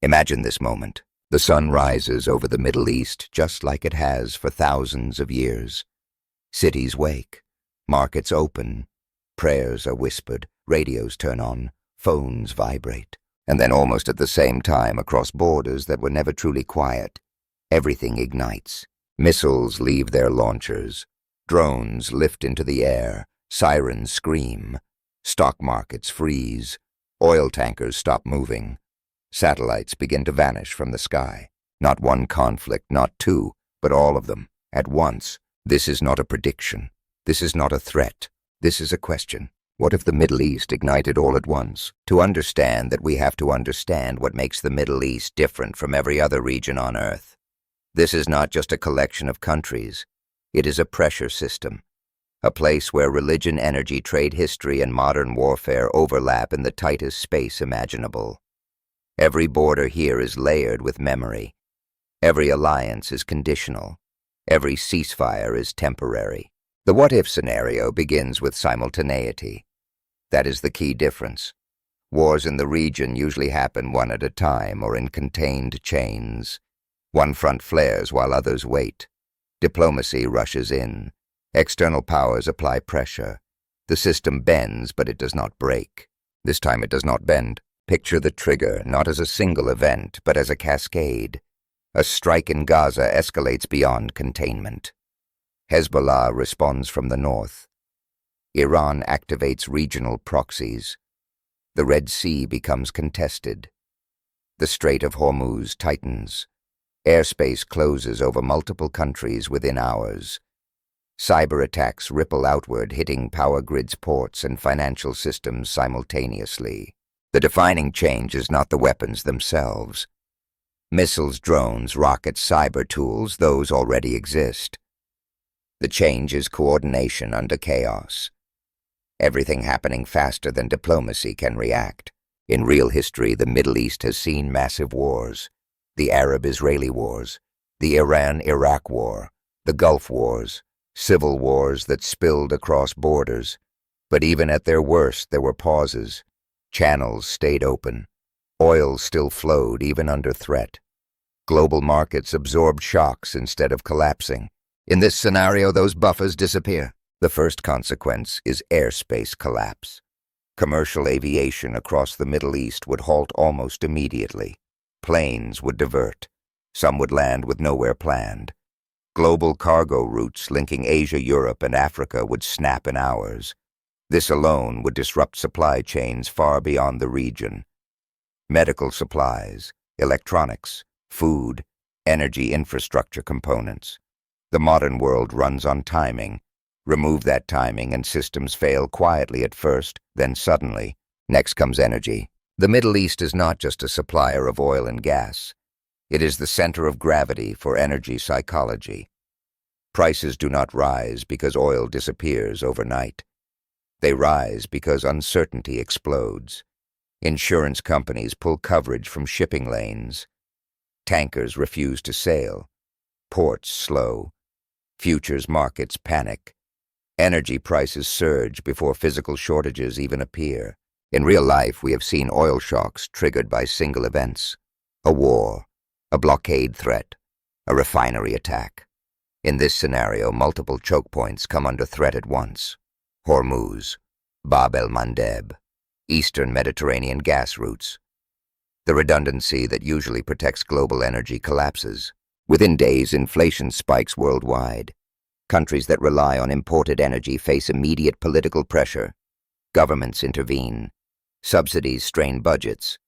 Imagine this moment. The sun rises over the Middle East just like it has for thousands of years. Cities wake, markets open, prayers are whispered, radios turn on, phones vibrate. And then almost at the same time, across borders that were never truly quiet, everything ignites. Missiles leave their launchers, drones lift into the air, sirens scream, stock markets freeze, oil tankers stop moving. Satellites begin to vanish from the sky. Not one conflict, not two, but all of them, at once. This is not a prediction. This is not a threat. This is a question. What if the Middle East ignited all at once? To understand that, we have to understand what makes the Middle East different from every other region on Earth. This is not just a collection of countries. It is a pressure system. A place where religion, energy, trade, history, and modern warfare overlap in the tightest space imaginable. Every border here is layered with memory. Every alliance is conditional. Every ceasefire is temporary. The what-if scenario begins with simultaneity. That is the key difference. Wars in the region usually happen one at a time or in contained chains. One front flares while others wait. Diplomacy rushes in. External powers apply pressure. The system bends, but it does not break. This time it does not bend. Picture the trigger, not as a single event, but as a cascade. A strike in Gaza escalates beyond containment. Hezbollah responds from the north. Iran activates regional proxies. The Red Sea becomes contested. The Strait of Hormuz tightens. Airspace closes over multiple countries within hours. Cyber attacks ripple outward, hitting power grids, ports, and financial systems simultaneously. The defining change is not the weapons themselves. Missiles, drones, rockets, cyber tools, those already exist. The change is coordination under chaos. Everything happening faster than diplomacy can react. In real history, the Middle East has seen massive wars. The Arab-Israeli wars, the Iran-Iraq war, the Gulf wars, civil wars that spilled across borders. But even at their worst, there were pauses. Channels stayed open. Oil still flowed even under threat. Global markets absorbed shocks instead of collapsing. In this scenario, those buffers disappear. The first consequence is airspace collapse. Commercial aviation across the Middle East would halt almost immediately. Planes would divert. Some would land with nowhere planned. Global cargo routes linking Asia, Europe, and Africa would snap in hours. This alone would disrupt supply chains far beyond the region. Medical supplies, electronics, food, energy infrastructure components. The modern world runs on timing. Remove that timing and systems fail quietly at first, then suddenly. Next comes energy. The Middle East is not just a supplier of oil and gas. It is the center of gravity for energy psychology. Prices do not rise because oil disappears overnight. They rise because uncertainty explodes. Insurance companies pull coverage from shipping lanes. Tankers refuse to sail. Ports slow. Futures markets panic. Energy prices surge before physical shortages even appear. In real life, we have seen oil shocks triggered by single events. A war, a blockade threat, a refinery attack. In this scenario, multiple chokepoints come under threat at once. Hormuz, Bab el-Mandeb, Eastern Mediterranean gas routes. The redundancy that usually protects global energy collapses. Within days, inflation spikes worldwide. Countries that rely on imported energy face immediate political pressure. Governments intervene. Subsidies strain budgets.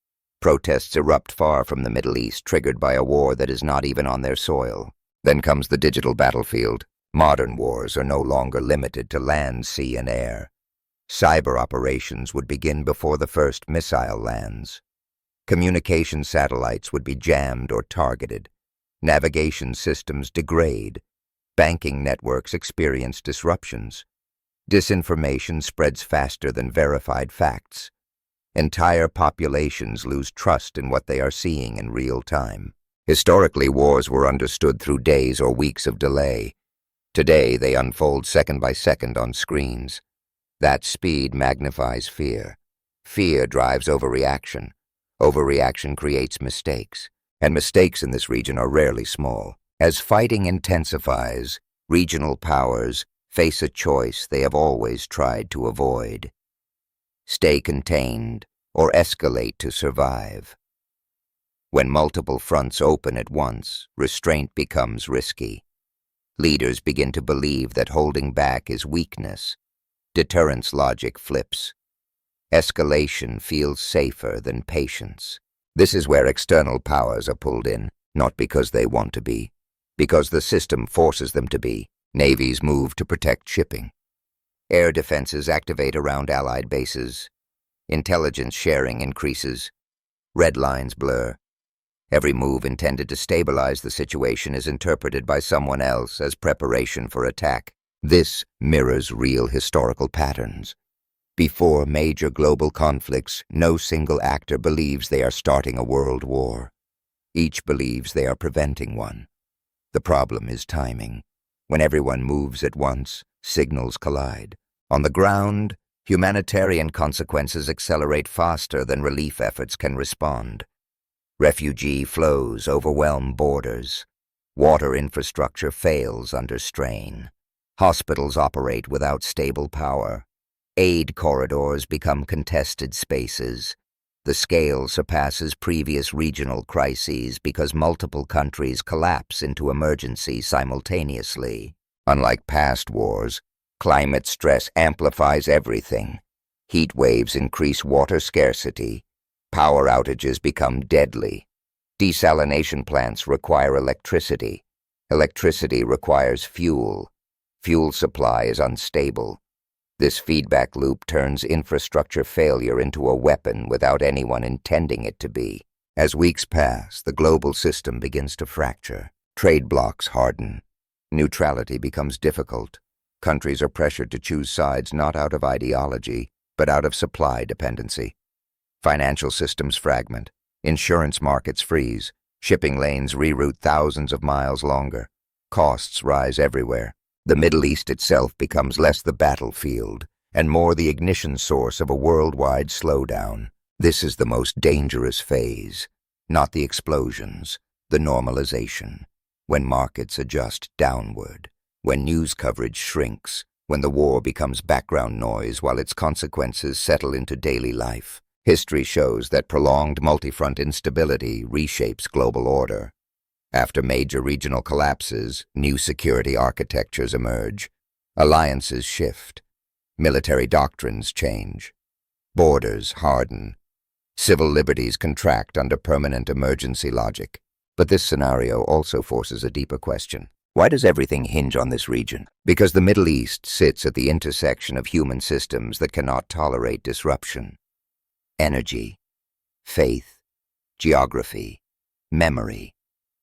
Protests erupt far from the Middle East, triggered by a war that is not even on their soil. Then comes the digital battlefield. Modern wars are no longer limited to land, sea, and air. Cyber operations would begin before the first missile lands. Communication satellites would be jammed or targeted. Navigation systems degrade. Banking networks experience disruptions. Disinformation spreads faster than verified facts. Entire populations lose trust in what they are seeing in real time. Historically, wars were understood through days or weeks of delay. Today, they unfold second by second on screens. That speed magnifies fear. Fear drives overreaction. Overreaction creates mistakes, and mistakes in this region are rarely small. As fighting intensifies, regional powers face a choice they have always tried to avoid: stay contained or escalate to survive. When multiple fronts open at once, restraint becomes risky. Leaders begin to believe that holding back is weakness. Deterrence logic flips. Escalation feels safer than patience. This is where external powers are pulled in, not because they want to be, because the system forces them to be. Navies move to protect shipping. Air defenses activate around allied bases. Intelligence sharing increases. Red lines blur. Every move intended to stabilize the situation is interpreted by someone else as preparation for attack. This mirrors real historical patterns. Before major global conflicts, no single actor believes they are starting a world war. Each believes they are preventing one. The problem is timing. When everyone moves at once, signals collide. On the ground, humanitarian consequences accelerate faster than relief efforts can respond. Refugee flows overwhelm borders. Water infrastructure fails under strain. Hospitals operate without stable power. Aid corridors become contested spaces. The scale surpasses previous regional crises because multiple countries collapse into emergency simultaneously. Unlike past wars, climate stress amplifies everything. Heat waves increase water scarcity. Power outages become deadly. Desalination plants require electricity. Electricity requires fuel. Fuel supply is unstable. This feedback loop turns infrastructure failure into a weapon without anyone intending it to be. As weeks pass, the global system begins to fracture. Trade blocs harden. Neutrality becomes difficult. Countries are pressured to choose sides not out of ideology, but out of supply dependency. Financial systems fragment. Insurance markets freeze. Shipping lanes reroute thousands of miles longer. Costs rise everywhere. The Middle East itself becomes less the battlefield and more the ignition source of a worldwide slowdown. This is the most dangerous phase, not the explosions, the normalization. When markets adjust downward, when news coverage shrinks, when the war becomes background noise while its consequences settle into daily life. History shows that prolonged multi-front instability reshapes global order. After major regional collapses, new security architectures emerge. Alliances shift. Military doctrines change. Borders harden. Civil liberties contract under permanent emergency logic. But this scenario also forces a deeper question. Why does everything hinge on this region? Because the Middle East sits at the intersection of human systems that cannot tolerate disruption. Energy, faith, geography, memory,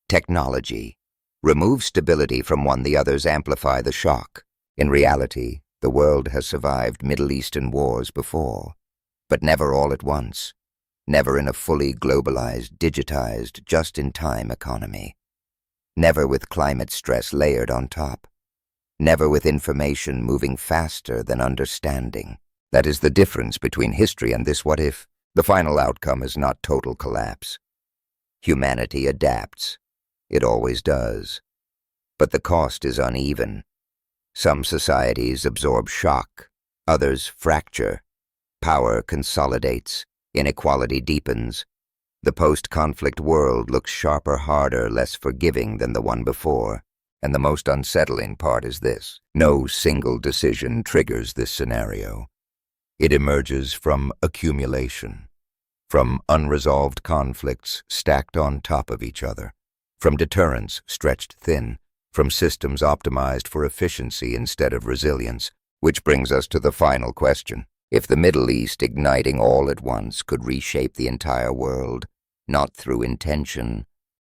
technology. Remove stability from one, the others amplify the shock. In reality, the world has survived Middle Eastern wars before, but never all at once. Never in a fully globalized, digitized, just-in-time economy. Never with climate stress layered on top. Never with information moving faster than understanding. That is the difference between history and this what if. The final outcome is not total collapse. Humanity adapts. It always does. But the cost is uneven. Some societies absorb shock, others fracture. Power consolidates, inequality deepens. The post-conflict world looks sharper, harder, less forgiving than the one before. And the most unsettling part is this: no single decision triggers this scenario. It emerges from accumulation, from unresolved conflicts stacked on top of each other, from deterrence stretched thin, from systems optimized for efficiency instead of resilience. Which brings us to the final question. If the Middle East igniting all at once could reshape the entire world, not through intention,